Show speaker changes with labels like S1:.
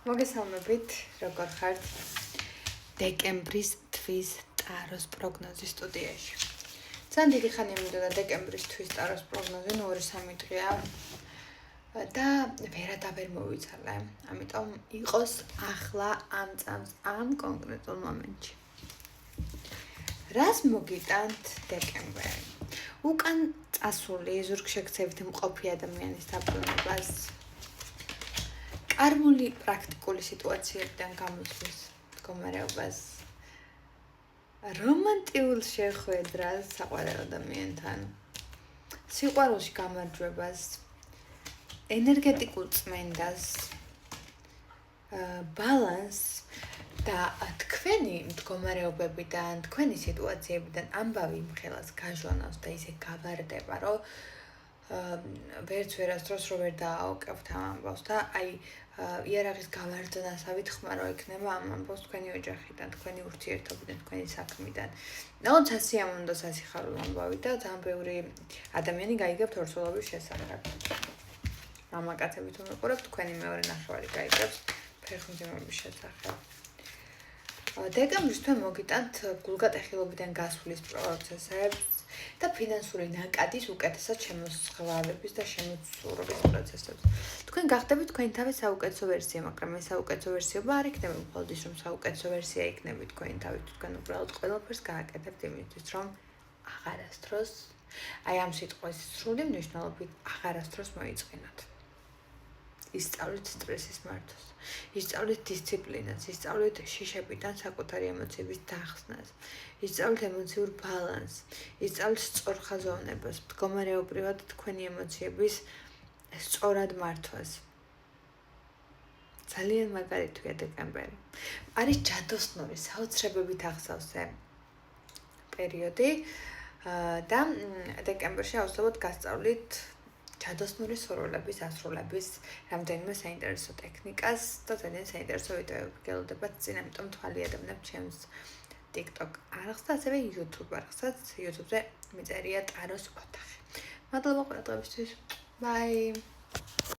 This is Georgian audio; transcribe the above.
S1: მოგესალმებით, როგორ ხართ? დეკემბრის თვის ტაროს პროგნოზის სტუდიაში. ძალიან დიდი ხანია მინდოდა დეკემბრის თვის ტაროს პროგნოზი, 2-3 დღეა და ვერადავერ მოვიცალე. ამიტომ იყოს ახლა ამ წამს ამ კონკრეტულ მომენტში. რას მოგიტანთ დეკემბერი? უკან წასული ზურგშექცევით მყოფი ადამიანის დაბრუნებას, კარმული პრაქტიკული სიტუაციებიდან გამოსვლის მდგომარეობას, რომანტიულ შეხვედრას საყვარელ ადამიანთან, სიყვარულში გამარჯვებას, ენერგეტიკულ წმენდას, ბალანსს და თქვენი მდგომარეობებიდან, თქვენი სიტუაციებიდან ამბავი მხელას გაჟონავს და ისე გავარდება, რომ ვერც ვერასდროს რო ვერ დააოკევთ ამ ამბავს და იარაღის გავარდნასავით ხმარო ექნება ამ ამბავს თქვენი ოჯახიდან, თქვენი ურთიერთობიდან, თქვენი საქმიდან. ნაოდს სასიამოვნო სასიხარულო ამბავი და ძალიან ბევრი ადამიანი გაიგებთ ორსულობის შესახებ. მამაკაცები თუ მეყურებთ, თქვენი მეორე ნახევარი გაიგებს ფეხმძიმების შესახებ. დეკემბრის თვე მოგიტანთ გულგატეხილობიდან გასვლის პროცესებს და ფინანსური ნაკადის უკეთესად შემოსვლების და შემოცურობის პროცესებს. თქვენ გახდებით თქვენი თავის საუკეთესო ვერსია, მაგრამ ეს საუკეთესო ვერსიობა არ იქნება მხოლოდ ის, რომ საუკეთესო ვერსია იქნებით თქვენი თავის, თქვენ უბრალოდ ყველაფერს გააკეთებთ იმისთვის, რომ აღარასდროს, ამ სიტყვის სრული მნიშვნელობით აღარასდროს მოიწყინოთ. ისწავლით სტრესის მართვას, ისწავლით დისციპლინას, ისწავლით შიშებიდან საკუთარი ემოციების დახსნას, ისწავლით ემოციურ ბალანსს, ისწავლით სწორ ხაზოვნებას, მდგომარეობრივად თქვენი ემოციების სწორად მართვას. ძალიან მაგარი თვეა დეკემბერი. არის ჯადოსნური, საოცრებებით აღსავსე პერიოდი და დეკემბერში აუცილებლად გასწავლით ჯადოსნური სურვილების ასრულების რამდენიმე საინტერესო ტექნიკას და ძალიან საინტერესო ვიდეოები გელოდებათ წინ, ამიტომ თვალი ადევნებთ ჩემს TikTok არხს და ასევე YouTube არხსაც. YouTube-ზე მიწერია ტაროს ოთახი. მადლობა ყურადღებისთვის. Bye.